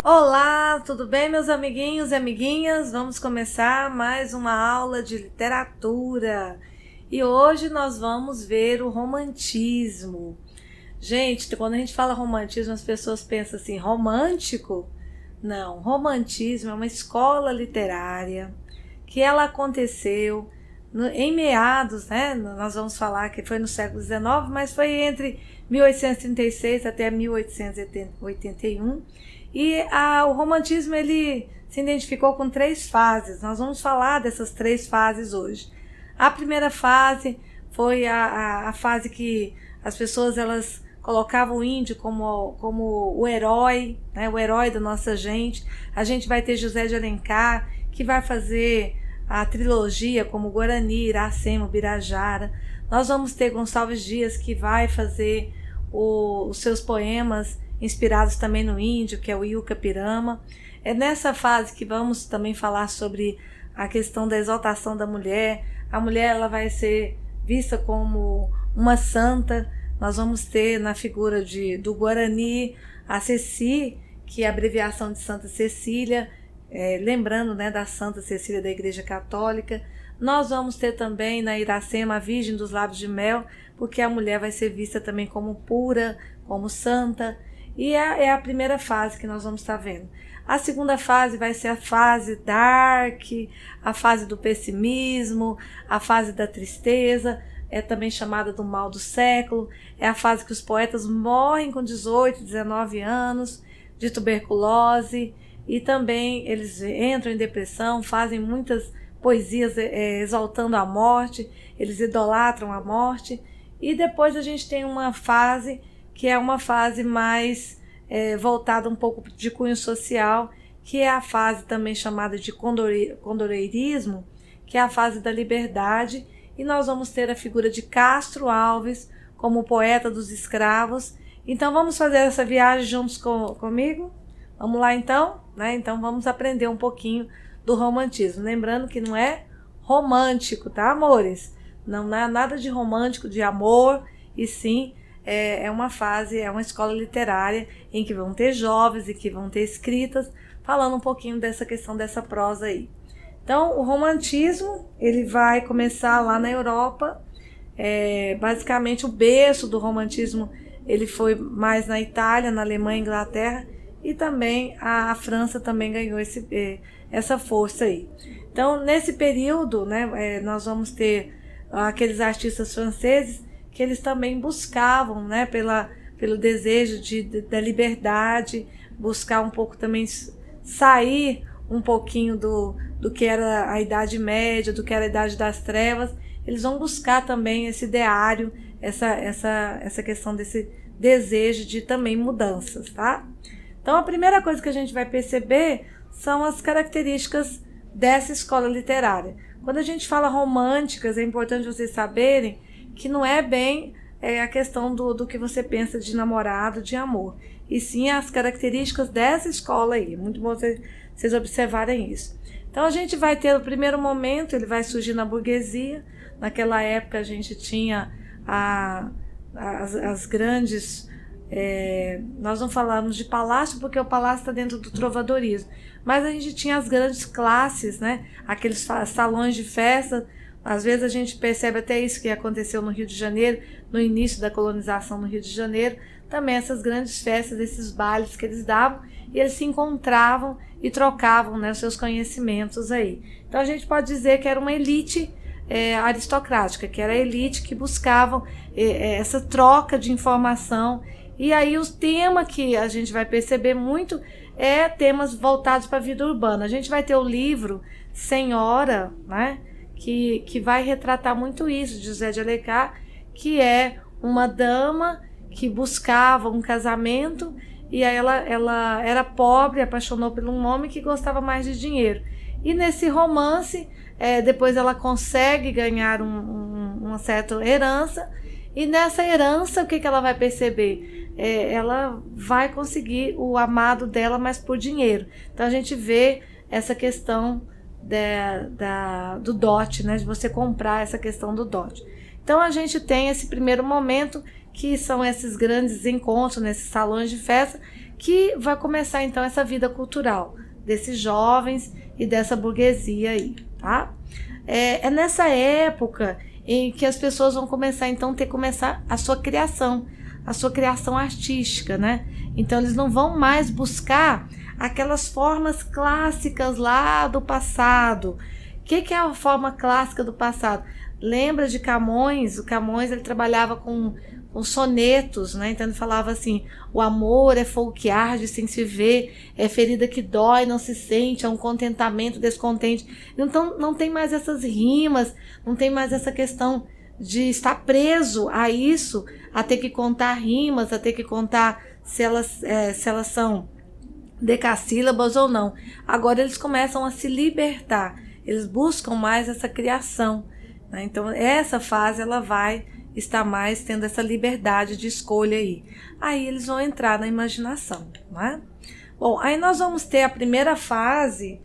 Olá, tudo bem, meus amiguinhos e amiguinhas? Vamos começar mais uma aula de literatura e hoje nós vamos ver o romantismo. Gente, quando a gente fala romantismo, as pessoas pensam assim, romântico? Não, romantismo é uma escola literária que ela aconteceu em meados, né? Nós vamos falar que foi no século XIX, mas foi entre 1836 até 1881. E o romantismo ele se identificou com 3 fases. Nós vamos falar dessas 3 fases hoje. A primeira fase foi a fase que as pessoas elas colocavam o índio como o herói, né, o herói da nossa gente. A gente vai ter José de Alencar, que vai fazer a trilogia como Guarani, Iracema, Birajara. Nós vamos ter Gonçalves Dias, que vai fazer os seus poemas inspirados também no índio, que é o Ilha Pirama. É nessa fase que vamos também falar sobre a questão da exaltação da mulher. A mulher ela vai ser vista como uma santa. Nós vamos ter na figura do Guarani a Ceci, que é a abreviação de Santa Cecília, lembrando, né, da Santa Cecília da Igreja Católica. Nós vamos ter também na Iracema a Virgem dos Lábios de Mel, porque a mulher vai ser vista também como pura, como santa. E é a primeira fase que nós vamos estar vendo. A segunda fase vai ser a fase dark, a fase do pessimismo, a fase da tristeza, é também chamada do mal do século. É a fase que os poetas morrem com 18, 19 anos, de tuberculose, e também eles entram em depressão, fazem muitas poesias exaltando a morte, eles idolatram a morte. E depois a gente tem uma fase que é uma fase mais voltada um pouco de cunho social, que é a fase também chamada de condoreirismo, que é a fase da liberdade, e nós vamos ter a figura de Castro Alves como poeta dos escravos. Então vamos fazer essa viagem juntos comigo? Vamos lá então? Né? Então vamos aprender um pouquinho do romantismo. Lembrando que não é romântico, tá, amores? Não há nada de romântico, de amor, e sim é uma fase, é uma escola literária em que vão ter jovens e que vão ter escritas, falando um pouquinho dessa questão dessa prosa aí. Então, o romantismo, ele vai começar lá na Europa, basicamente o berço do romantismo, ele foi mais na Itália, na Alemanha, Inglaterra, e também a França também ganhou essa força aí. Então, nesse período, né, nós vamos ter aqueles artistas franceses que eles também buscavam, né, pelo desejo da liberdade, buscar um pouco também sair um pouquinho do que era a Idade Média, do que era a Idade das Trevas. Eles vão buscar também esse ideário, essa questão desse desejo de também mudanças, tá? Então a primeira coisa que a gente vai perceber são as características dessa escola literária. Quando a gente fala românticas, é importante vocês saberem que não é bem a questão do que você pensa de namorado, de amor, e sim as características dessa escola aí. É muito bom vocês observarem isso. Então a gente vai ter o primeiro momento, ele vai surgir na burguesia. Naquela época a gente tinha as grandes... nós não falamos de palácio porque o palácio está dentro do trovadorismo, mas a gente tinha as grandes classes, né? Aqueles salões de festa. Às vezes a gente percebe até isso que aconteceu no Rio de Janeiro, no início da colonização no Rio de Janeiro, também essas grandes festas, esses bailes que eles davam, e eles se encontravam e trocavam, né, os seus conhecimentos aí. Então a gente pode dizer que era uma elite aristocrática, que era a elite que buscavam essa troca de informação. E aí o tema que a gente vai perceber muito é temas voltados para a vida urbana. A gente vai ter o livro Senhora, né, que vai retratar muito isso, de José de Alencar, que é uma dama que buscava um casamento e aí ela era pobre, apaixonou por um homem que gostava mais de dinheiro. E nesse romance, depois ela consegue ganhar uma certa herança, e nessa herança o que ela vai perceber? Ela vai conseguir o amado dela, mas por dinheiro. Então a gente vê essa questão do dote, né, de você comprar essa questão do dote. Então a gente tem esse primeiro momento, que são esses grandes encontros, nesses salões de festa, que vai começar então essa vida cultural desses jovens e dessa burguesia aí, tá? É nessa época em que as pessoas vão começar então começar a sua criação artística, né? Então eles não vão mais buscar aquelas formas clássicas lá do passado. O que é a forma clássica do passado? Lembra de Camões? O Camões, ele trabalhava com sonetos, né? Então ele falava assim: o amor é fogo que arde sem se ver, é ferida que dói, não se sente, é um contentamento descontente. Então não tem mais essas rimas, não tem mais essa questão de estar preso a isso, a ter que contar rimas, a ter que contar se elas são decassílabas ou não. Agora eles começam a se libertar, eles buscam mais essa criação, né? Então essa fase ela vai estar mais tendo essa liberdade de escolha aí. Aí eles vão entrar na imaginação, não é? Bom, aí nós vamos ter a primeira fase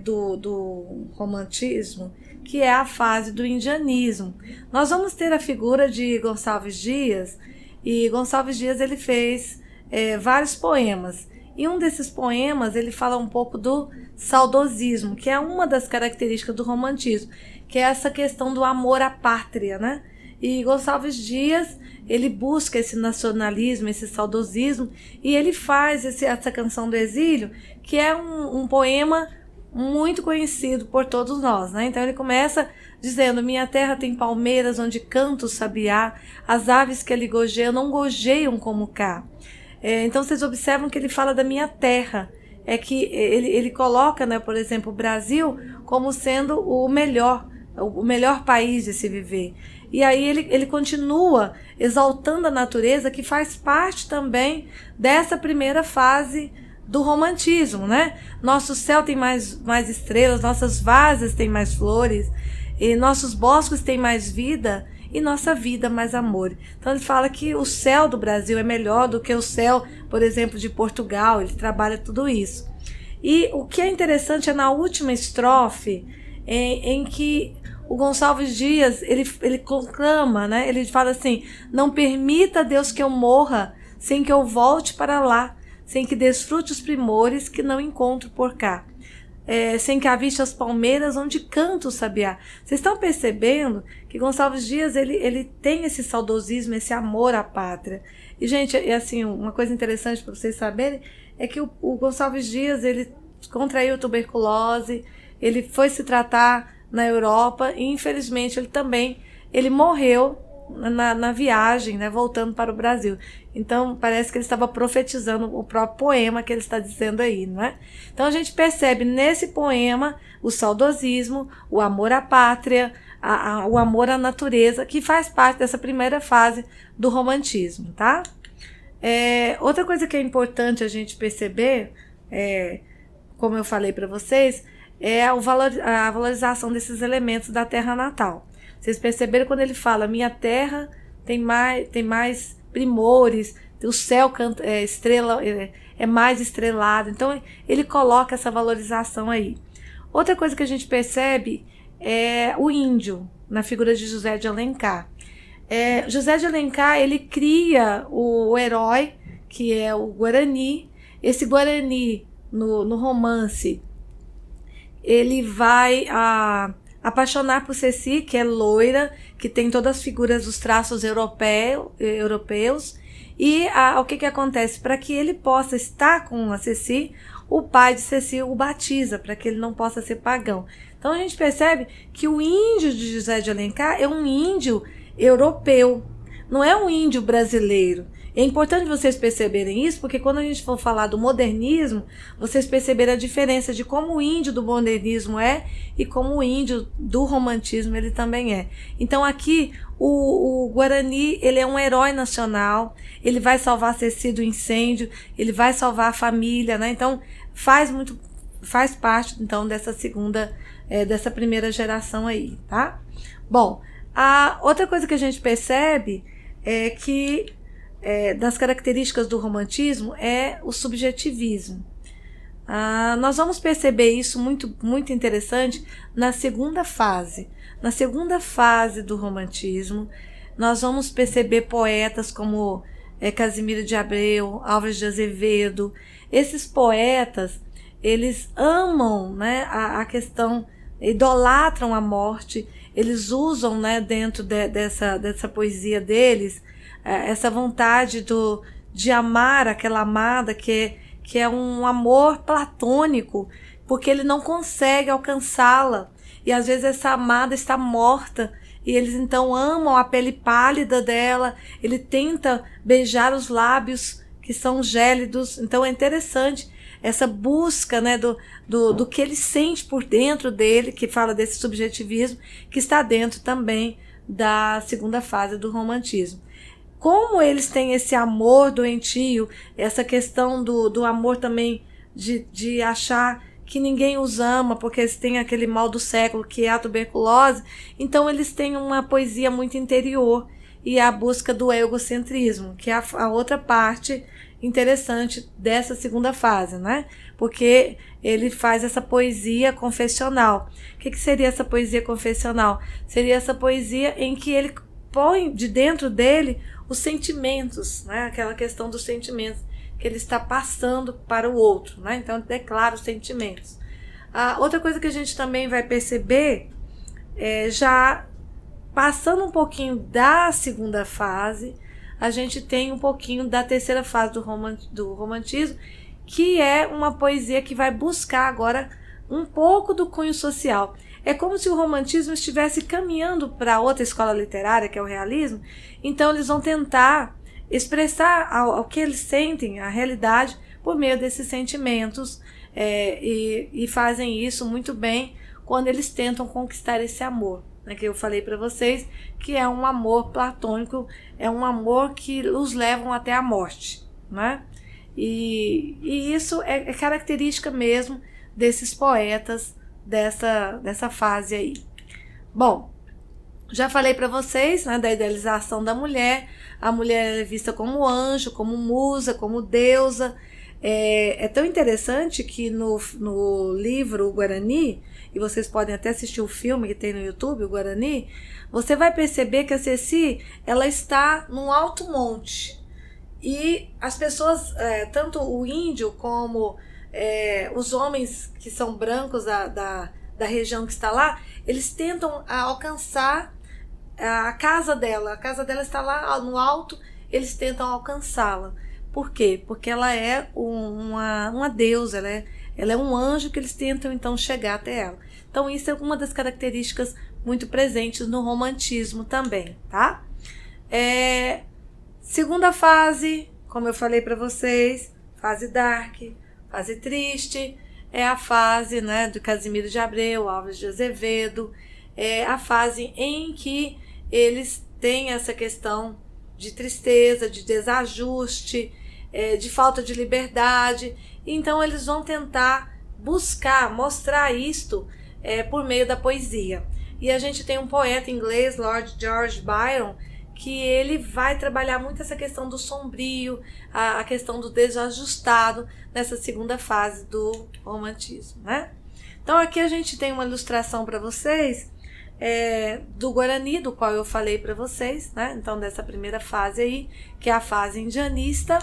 do romantismo, que é a fase do indianismo. Nós vamos ter a figura de Gonçalves Dias, e Gonçalves Dias ele fez vários poemas. E um desses poemas ele fala um pouco do saudosismo, que é uma das características do romantismo, que é essa questão do amor à pátria, né? E Gonçalves Dias, ele busca esse nacionalismo, esse saudosismo, e ele faz essa canção do exílio, que é um poema muito conhecido por todos nós, né? Então ele começa dizendo: minha terra tem palmeiras onde canta o sabiá, as aves que ali gojeiam não gojeiam como cá. Então vocês observam que ele fala da minha terra, que ele coloca, né, por exemplo, o Brasil como sendo o melhor país de se viver. E aí ele continua exaltando a natureza, que faz parte também dessa primeira fase do romantismo, né? Nosso céu tem mais estrelas, nossas vases têm mais flores, e nossos bosques têm mais vida, e nossa vida mais amor. Então ele fala que o céu do Brasil é melhor do que o céu, por exemplo, de Portugal. Ele trabalha tudo isso. E o que é interessante é na última estrofe, em que o Gonçalves Dias, ele conclama, né? Ele fala assim: não permita, Deus, que eu morra sem que eu volte para lá, sem que desfrute os primores que não encontro por cá, sem que aviste as palmeiras onde canta o sabiá. Vocês estão percebendo que Gonçalves Dias ele tem esse saudosismo, esse amor à pátria. E, gente, assim, uma coisa interessante para vocês saberem é que o Gonçalves Dias ele contraiu tuberculose, ele foi se tratar na Europa e infelizmente ele morreu na viagem, né, voltando para o Brasil. Então parece que ele estava profetizando o próprio poema que ele está dizendo aí, não é? Então a gente percebe nesse poema o saudosismo, o amor à pátria, o amor à natureza, que faz parte dessa primeira fase do romantismo, tá? Outra coisa que é importante a gente perceber, como eu falei para vocês, é a valorização desses elementos da terra natal. Vocês perceberam quando ele fala: minha terra tem mais primores, o céu é mais estrelado. Então ele coloca essa valorização aí. Outra coisa que a gente percebe é o índio, na figura de José de Alencar. José de Alencar, ele cria o herói, que é o Guarani. Esse Guarani, no romance, ele vai apaixonar por Ceci, que é loira, que tem todas as figuras, os traços europeus. E o que acontece? Para que ele possa estar com a Ceci, o pai de Ceci o batiza, para que ele não possa ser pagão. Então a gente percebe que o índio de José de Alencar é um índio europeu, não é um índio brasileiro. É importante vocês perceberem isso, porque quando a gente for falar do modernismo, vocês perceberem a diferença de como o índio do modernismo é e como o índio do romantismo ele também é. Então aqui o Guarani, ele é um herói nacional, ele vai salvar Ceci do incêndio, ele vai salvar a família, né? Então faz parte então dessa primeira geração aí, tá? Bom, a outra coisa que a gente percebe é que das características do romantismo é o subjetivismo. Nós vamos perceber isso muito, muito interessante na segunda fase. Na segunda fase do romantismo, nós vamos perceber poetas como Casimiro de Abreu, Álvares de Azevedo. Esses poetas, eles amam, né, a questão, idolatram a morte, eles usam, né, dentro dessa poesia deles, essa vontade de amar aquela amada que é um amor platônico, porque ele não consegue alcançá-la. E às vezes essa amada está morta, e eles então amam a pele pálida dela, ele tenta beijar os lábios que são gélidos. Então é interessante essa busca, né, do que ele sente por dentro dele, que fala desse subjetivismo, que está dentro também da segunda fase do romantismo. Como eles têm esse amor doentio, essa questão do amor também de achar que ninguém os ama, porque eles têm aquele mal do século, que é a tuberculose, então eles têm uma poesia muito interior, e a busca do egocentrismo, que é a outra parte interessante dessa segunda fase, né? Porque ele faz essa poesia confessional. O que seria essa poesia confessional? Seria essa poesia em que ele põe de dentro dele os sentimentos, né? Aquela questão dos sentimentos que ele está passando para o outro, né? Então ele declara os sentimentos. Outra coisa que a gente também vai perceber, já passando um pouquinho da segunda fase, a gente tem um pouquinho da terceira fase do romantismo, que é uma poesia que vai buscar agora um pouco do cunho social. É como se o romantismo estivesse caminhando para outra escola literária, que é o realismo. Então eles vão tentar expressar ao que eles sentem, a realidade, por meio desses sentimentos, e fazem isso muito bem quando eles tentam conquistar esse amor, né, que eu falei para vocês, que é um amor platônico, é um amor que os levam até a morte, né? E isso é característica mesmo desses poetas dessa fase aí. Bom, já falei para vocês, né, da idealização da mulher. A mulher é vista como anjo, como musa, como deusa. É tão interessante que no livro O Guarani, e vocês podem até assistir o filme que tem no YouTube, O Guarani, você vai perceber que a Ceci, ela está num alto monte. E as pessoas, tanto o índio como os homens que são brancos da região que está lá, eles tentam alcançar a casa dela. A casa dela está lá no alto, eles tentam alcançá-la. Por quê? Porque ela é uma deusa, ela é um anjo que eles tentam então chegar até ela. Então isso é uma das características muito presentes no romantismo também, tá? Segunda fase, como eu falei para vocês, fase dark, fase triste, é a fase, né, do Casimiro de Abreu, Álvares de Azevedo, é a fase em que eles têm essa questão de tristeza, de desajuste, de falta de liberdade. Então eles vão tentar buscar, mostrar isto por meio da poesia. E a gente tem um poeta inglês, Lord George Byron, que ele vai trabalhar muito essa questão do sombrio, a questão do desajustado nessa segunda fase do romantismo, né? Então aqui a gente tem uma ilustração para vocês do Guarani, do qual eu falei para vocês, né? Então dessa primeira fase aí, que é a fase indianista.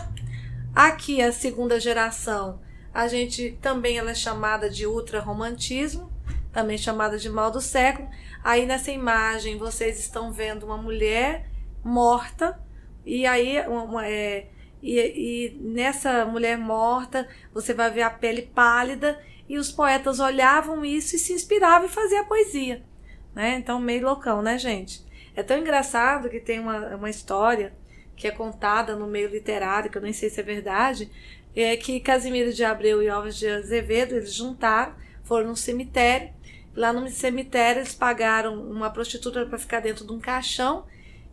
Aqui a segunda geração, a gente também ela é chamada de ultra-romantismo, também chamada de mal do século. Aí nessa imagem vocês estão vendo uma mulher morta, e aí nessa mulher morta você vai ver a pele pálida, e os poetas olhavam isso e se inspiravam e faziam a poesia, né? Então meio loucão, né, gente? É tão engraçado que tem uma história que é contada no meio literário, que eu nem sei se é verdade, que Casimiro de Abreu e Álvares de Azevedo, eles juntaram, foram num cemitério. Lá no cemitério eles pagaram uma prostituta para ficar dentro de um caixão,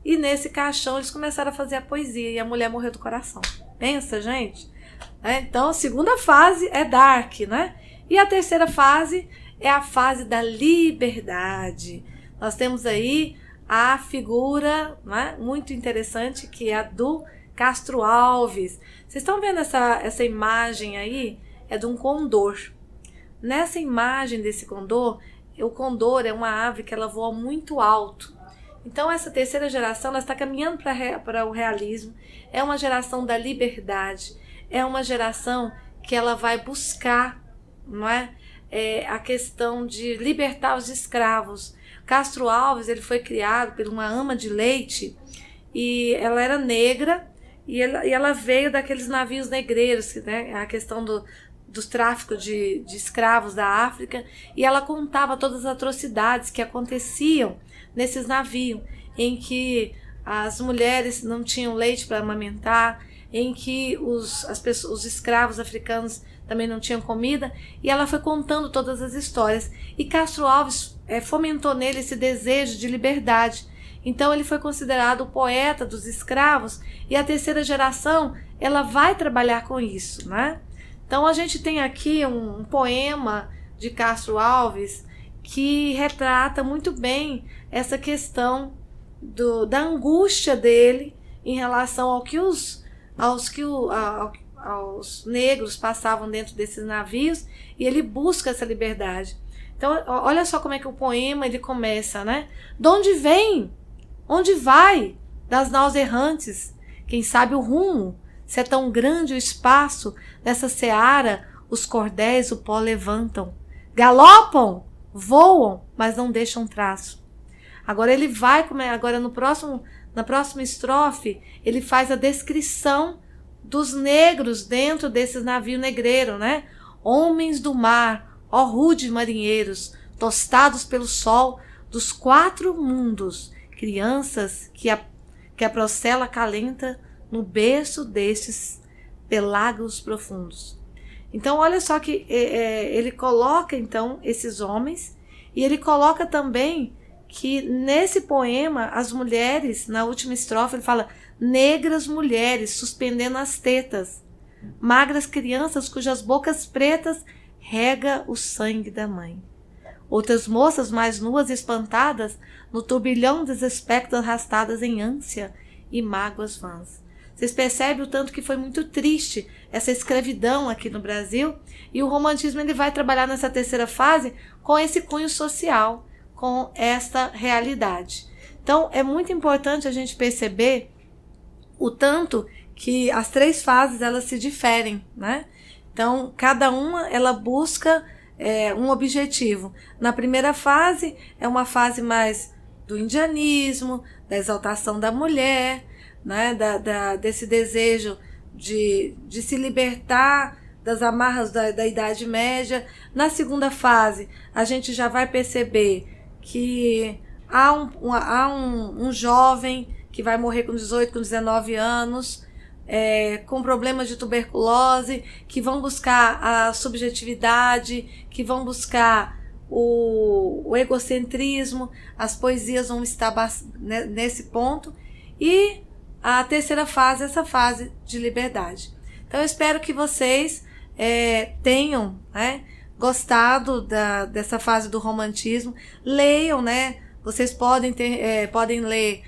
e nesse caixão eles começaram a fazer a poesia, e a mulher morreu do coração. Pensa, gente? Então a segunda fase é dark, né? E a terceira fase é a fase da liberdade. Nós temos aí a figura, né, muito interessante, que é a do Castro Alves. Vocês estão vendo essa imagem aí? É de um condor. Nessa imagem desse condor, o condor é uma ave que ela voa muito alto. Então essa terceira geração ela está caminhando para o realismo, é uma geração da liberdade, é uma geração que ela vai buscar, não é? A questão de libertar os escravos. Castro Alves ele foi criado por uma ama de leite e ela era negra e ela veio daqueles navios negreiros, né? A questão dos tráficos de escravos da África, e ela contava todas as atrocidades que aconteciam nesses navios, em que as mulheres não tinham leite para amamentar, em que os escravos africanos também não tinham comida, e ela foi contando todas as histórias. E Castro Alves fomentou nele esse desejo de liberdade. Então ele foi considerado o poeta dos escravos, e a terceira geração ela vai trabalhar com isso, né? Então a gente tem aqui um poema de Castro Alves que retrata muito bem essa questão da angústia dele em relação aos negros passavam dentro desses navios, e ele busca essa liberdade. Então olha só como é que o poema ele começa, né? De onde vem? Onde vai? Das naus errantes. Quem sabe o rumo? Se é tão grande o espaço, nessa seara, os cordéis o pó levantam. Galopam, voam, mas não deixam traço. Agora ele vai, agora na próxima estrofe, ele faz a descrição dos negros dentro desses navios negreiros, né? Homens do mar, ó rudes marinheiros, tostados pelo sol dos 4 mundos, crianças que a procela acalenta no berço destes pelágios profundos. Então olha só que ele coloca então esses homens, e ele coloca também que nesse poema as mulheres, na última estrofe ele fala negras mulheres suspendendo as tetas, magras crianças cujas bocas pretas rega o sangue da mãe. Outras moças mais nuas e espantadas no turbilhão dos espectros arrastadas em ânsia e mágoas vãs. Vocês percebem o tanto que foi muito triste essa escravidão aqui no Brasil, e o romantismo ele vai trabalhar nessa terceira fase com esse cunho social, com esta realidade. Então é muito importante a gente perceber o tanto que as 3 fases elas se diferem, né? Então cada uma ela busca um objetivo. Na primeira fase é uma fase mais do indianismo, da exaltação da mulher, né? Desse desejo de se libertar das amarras da Idade Média. Na segunda fase a gente já vai perceber que há um jovem que vai morrer com 18, com 19 anos, com problemas de tuberculose, que vão buscar a subjetividade, que vão buscar o egocentrismo. As poesias vão estar nesse ponto. E a terceira fase, essa fase de liberdade. Então eu espero que vocês tenham, né, gostado dessa fase do romantismo. Leiam, né? Vocês podem ler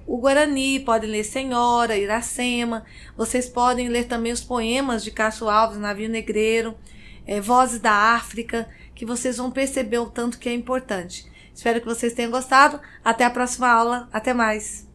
o Guarani, podem ler Senhora, Iracema. Vocês podem ler também os poemas de Castro Alves, Navio Negreiro, Vozes da África, que vocês vão perceber o tanto que é importante. Espero que vocês tenham gostado. Até a próxima aula. Até mais.